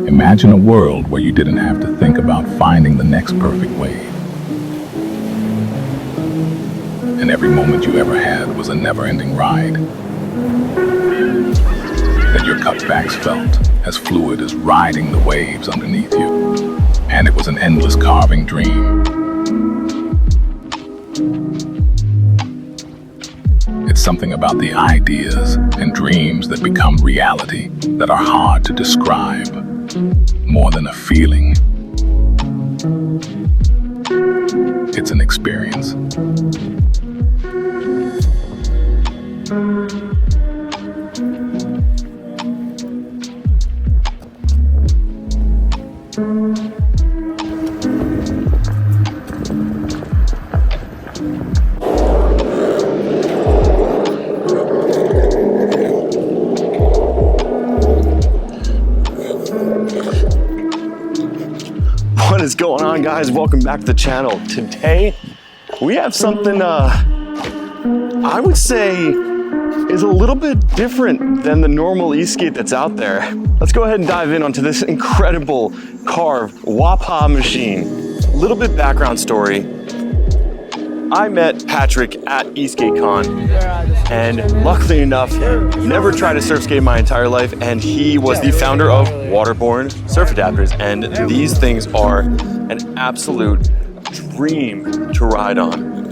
Imagine a world where you didn't have to think about finding the next perfect wave. And every moment you ever had was a never-ending ride. That your cutbacks felt as fluid as riding the waves underneath you. And it was an endless carving dream. It's something about the ideas and dreams that become reality that are hard to describe, more than a feeling. It's an experience. What is going on, guys? Welcome back to the channel. Today we have something I would say is a little bit different than the normal eskate that's out there. Let's go ahead and dive in onto this incredible carved Wapa machine. A little bit background story. I met Patrick at EskateCon, and luckily enough, never tried to surf skate my entire life, and he was the founder of Waterborne surf adapters, and these things are an absolute dream to ride on.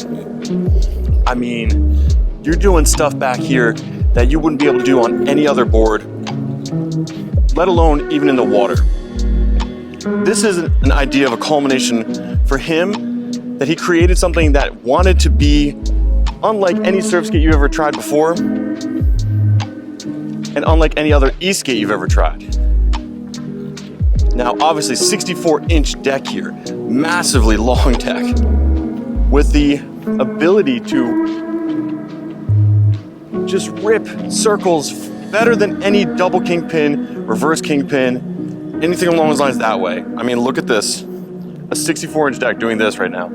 I mean, you're doing stuff back here that you wouldn't be able to do on any other board, let alone even in the water. This is an idea of a culmination for him, that he created something that wanted to be unlike any surf skate you ever tried before, and unlike any other e-skate you've ever tried. Now, obviously 64-inch deck here, massively long deck, with the ability to just rip circles better than any double kingpin, reverse kingpin, anything along those lines that way. I mean, look at this, a 64-inch deck doing this right now.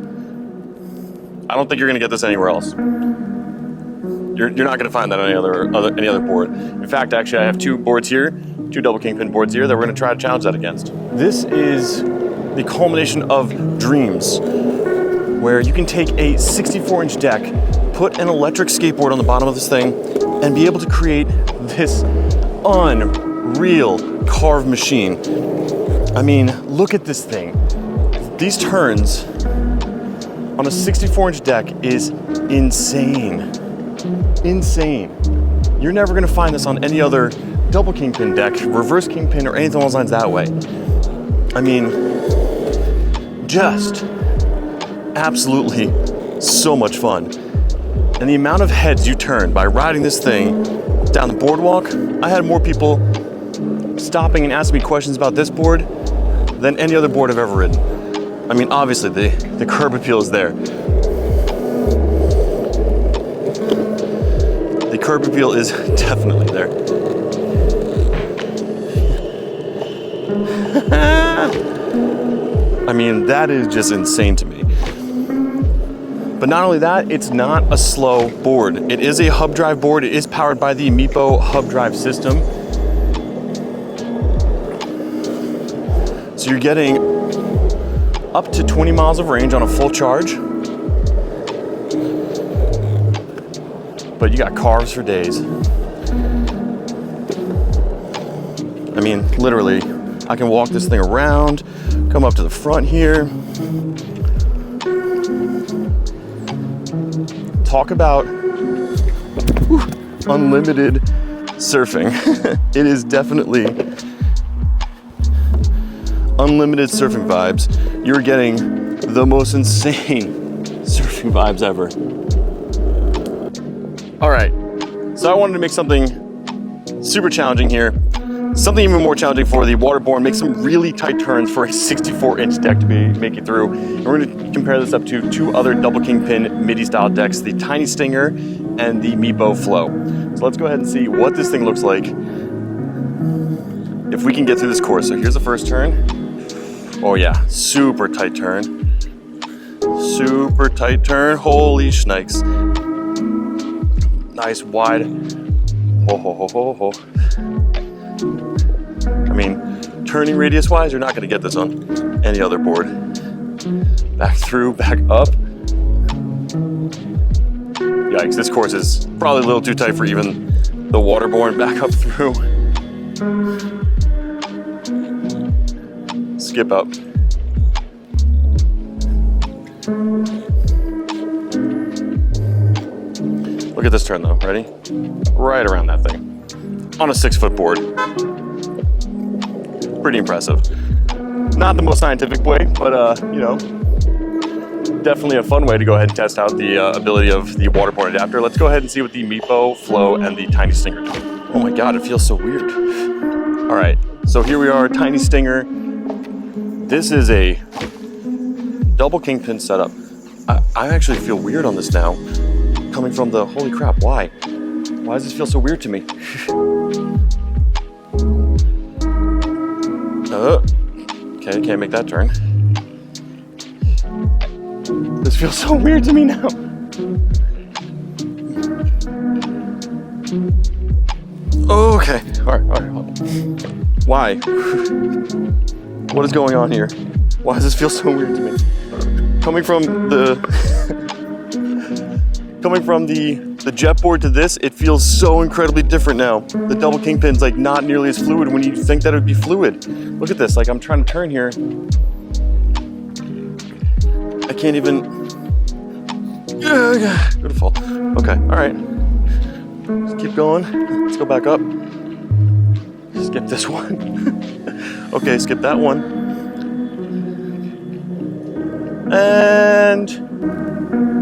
I don't think you're gonna get this anywhere else. You're not gonna find that on any other board. In fact, actually, I have two boards here, two double kingpin boards here that we're gonna try to challenge that against. This is the culmination of dreams, where you can take a 64-inch deck, put an electric skateboard on the bottom of this thing, and be able to create this unreal carved machine. I mean, look at this thing. These turns on a 64-inch deck is insane. Insane. You're never gonna find this on any other double kingpin deck, reverse kingpin, or anything along those lines that way. I mean, just absolutely so much fun. And the amount of heads you turn by riding this thing down the boardwalk, I had more people stopping and asking me questions about this board than any other board I've ever ridden. I mean, obviously the curb appeal is there. The curb appeal is definitely there. I mean, that is just insane to me. But not only that, it's not a slow board. It is a hub drive board. It is powered by the Meepo hub drive system. So you're getting up to 20 miles of range on a full charge. But you got carves for days. I mean, literally, I can walk this thing around, come up to the front here. Talk about unlimited surfing. It is definitely unlimited surfing vibes. You're getting the most insane surfing vibes ever. All right, so I wanted to make something super challenging here. Something even more challenging for the Waterborne. Make some really tight turns for a 64-inch deck to make it through. And we're gonna compare this up to two other double kingpin MIDI style decks, the Tiny Stinger and the Meepo Flow. So let's go ahead and see what this thing looks like if we can get through this course. So here's the first turn. Oh yeah, super tight turn. Super tight turn, holy shnikes. Nice wide, ho ho ho ho ho. turning radius wise, you're not gonna get this on any other board. Back through, back up. Yikes, this course is probably a little too tight for even the Waterborne. Back up through. Skip up. Look at this turn though, ready? Right around that thing. On a 6-foot board. Pretty impressive. Not the most scientific way, but you know, definitely a fun way to go ahead and test out the ability of the Waterborne adapter. Let's go ahead and see what the Meepo, Flow, and the Tiny Stinger do. Oh my God, it feels so weird. All right, so here we are, Tiny Stinger. This is a double kingpin setup. I actually feel weird on this now. Coming from the, holy crap, why? Why does this feel so weird to me? Okay, can't make that turn. This feels so weird to me now. Okay, all right. Why? What is going on here? Why does this feel so weird to me? Coming from the jetboard to this, it feels so incredibly different now. The double kingpin's like not nearly as fluid when you think that it would be fluid. Look at this, like I'm trying to turn here. I can't even, beautiful. Okay, all right. Let's keep going. Let's go back up. Skip this one. Okay, skip that one. And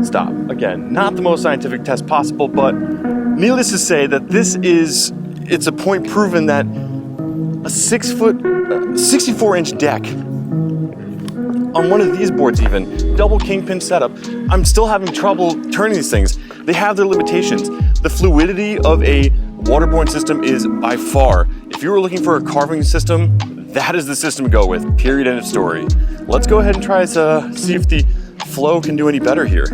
stop. Again, not the most scientific test possible, but needless to say that it's a point proven that a 64-inch deck on one of these boards even, double kingpin setup, I'm still having trouble turning these things. They have their limitations. The fluidity of a Waterborne system is by far, if you were looking for a carving system, that is the system to go with, period, end of story. Let's go ahead and try to see if the Flow can do any better here.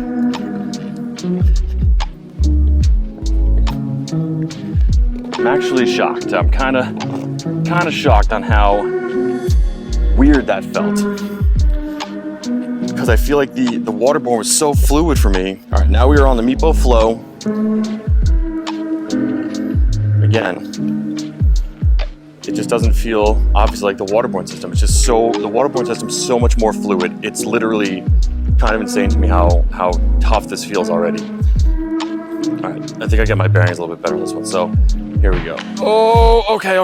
I'm actually shocked. I'm kind of shocked on how weird that felt. Because I feel like the Waterborne was so fluid for me. All right, now we are on the Meepo Flow. Again, it just doesn't feel obviously like the Waterborne system. It's just the Waterborne system is so much more fluid. It's literally kind of insane to me how tough this feels already. All right, I think I get my bearings a little bit better on this one. So here we go. Oh, okay.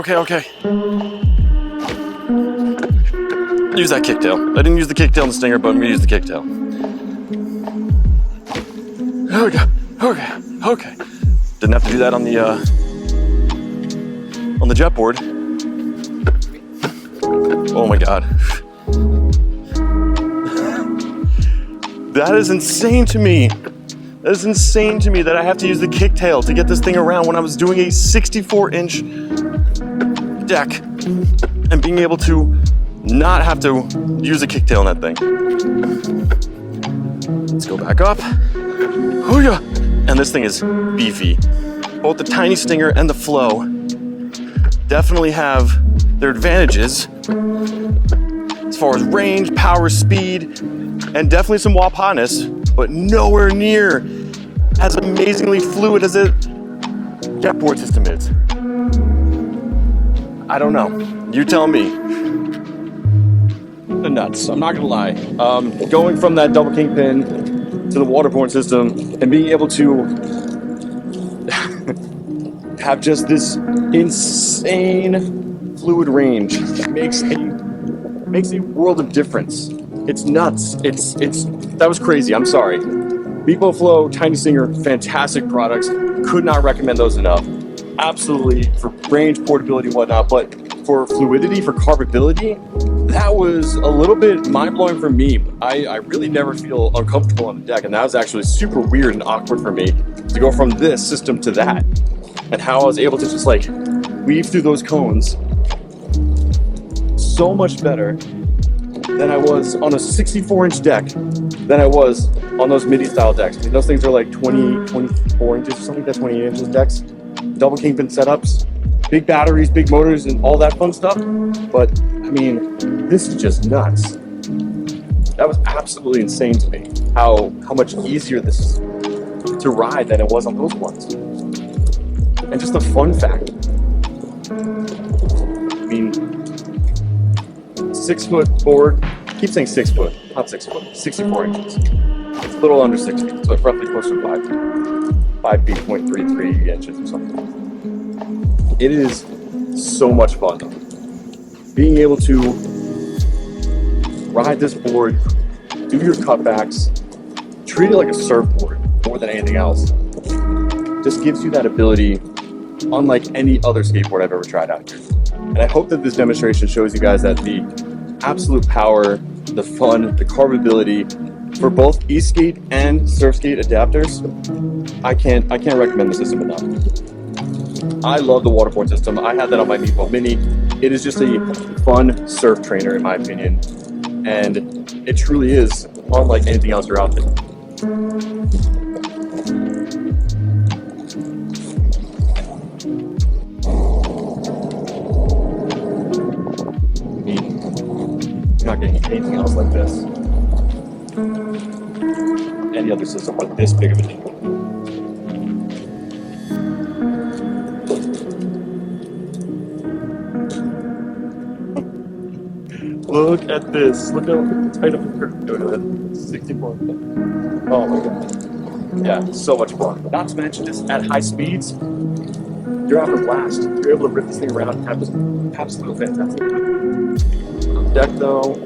Use that kicktail. I didn't use the kicktail in the Stinger, but I'm gonna use the kicktail. There we go. Okay. Didn't have to do that on the jetboard. Oh my God. That is insane to me. That is insane to me that I have to use the kicktail to get this thing around when I was doing a 64-inch deck and being able to not have to use a kicktail in that thing. Let's go back up. Oh yeah. And this thing is beefy. Both the Tiny Stinger and the Flow definitely have their advantages as far as range, power, speed, and definitely some wap-hotness, but nowhere near as amazingly fluid as a jetboard system is. I don't know. You tell me. The nuts. I'm not gonna lie. Going from that double kingpin to the Waterborne system and being able to have just this insane fluid range makes a world of difference. It's nuts. That was crazy. I'm sorry. Meepo Flow, Tiny Stinger, fantastic products. Could not recommend those enough. Absolutely for range, portability, and whatnot, but for fluidity, for carvability, that was a little bit mind-blowing for me. I really never feel uncomfortable on the deck, and that was actually super weird and awkward for me to go from this system to that, and how I was able to just like weave through those cones so much better than I was on a 64-inch deck than I was on those MIDI-style decks. I mean, those things are like 24 inches or something like that, 28 inches decks. Double kingpin setups, big batteries, big motors, and all that fun stuff. But I mean, this is just nuts. That was absolutely insane to me. How much easier this is to ride than it was on those ones. And just a fun fact. I mean, 6 foot board. I keep saying 6 foot, not 6 foot. 64 inches. It's a little under 6 feet, so it's roughly close to 5 feet, 0.33 inches or something. It is so much fun. Being able to ride this board, do your cutbacks, treat it like a surfboard more than anything else. Just gives you that ability unlike any other skateboard I've ever tried out here. And I hope that this demonstration shows you guys that the absolute power, the fun, the carvability for both eskate and surfskate adapters, I can't recommend the system enough. I love the Waterborne system. I had that on my Meepo Mini. It is just a fun surf trainer in my opinion. And it truly is unlike anything else you're out there. You're not getting anything else like this. Any other system with this big of a deal. Look at this. Look how tight of a curve we're doing it. 64. Oh my god. Yeah, so much fun. Not to mention this at high speeds, you're having a blast. You're able to rip this thing around and have this absolutely fantastic time. Deck though,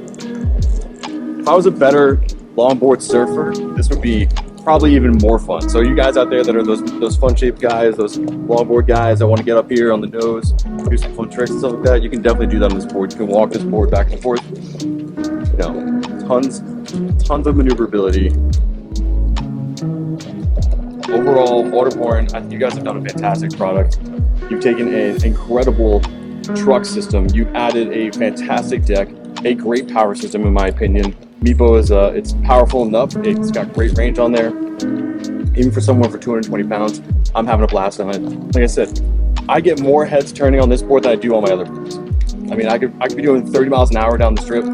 if I was a better longboard surfer, this would be probably even more fun. So you guys out there that are those fun shaped guys, those longboard guys that want to get up here on the nose, do some fun tricks and stuff like that, you can definitely do that on this board. You can walk this board back and forth. You know, tons of maneuverability. Overall, Waterborne, I think you guys have done a fantastic product. You've taken an incredible truck system. You've added a fantastic deck, a great power system in my opinion. Meepo is it's powerful enough. It's got great range on there. Even for someone for 220 pounds, I'm having a blast on it. Like I said, I get more heads turning on this board than I do on my other boards. I mean, I could be doing 30 miles an hour down the strip.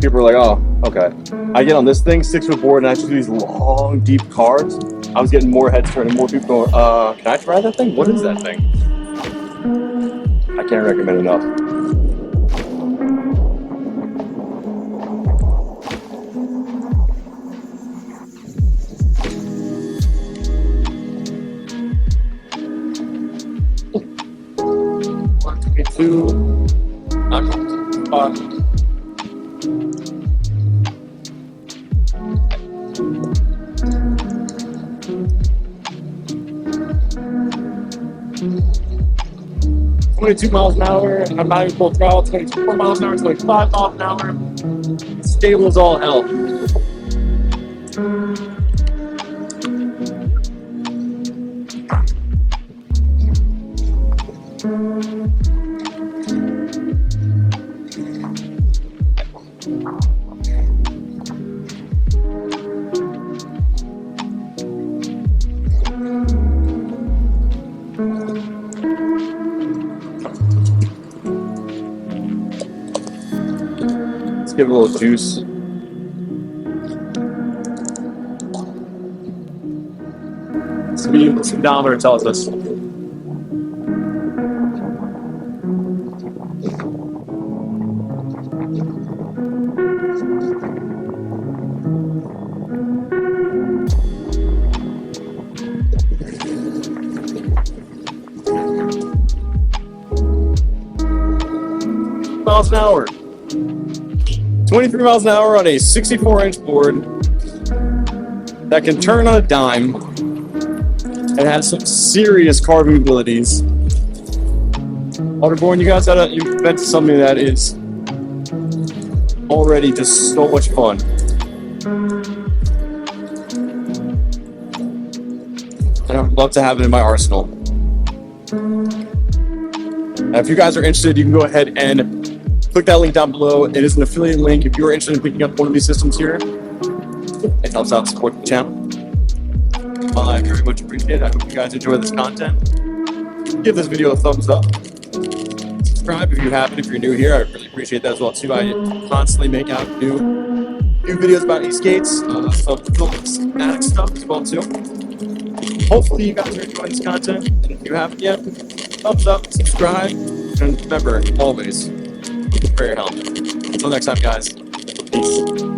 People are like, oh, okay. I get on this thing, 6 foot board, and I actually do these long, deep carves. I was getting more heads turning, more people going, can I try that thing? What is that thing? I can't recommend enough. $22 miles an hour, I'm not even full throttle, 24 miles an hour, 25 miles an hour. Stable as all hell. Let's give it a little juice. The speedometer tells us. Miles an hour. 23 miles an hour on a 64-inch board that can turn on a dime and has some serious carving abilities. Waterborne, you guys you've invented something that is already just so much fun. And I would love to have it in my arsenal. Now, if you guys are interested, you can go ahead and click that link down below. It is an affiliate link. If you're interested in picking up one of these systems here, it helps out support the channel. I very much appreciate it. I hope you guys enjoy this content. Give this video a thumbs up. subscribe if you haven't. If you're new here, I really appreciate that as well too. I constantly make out new videos about e-skates, some film stuff as well too. Hopefully you guys are enjoying this content, and if you haven't yet, thumbs up, subscribe, and remember, always wear your helmet. Until next time, guys, peace.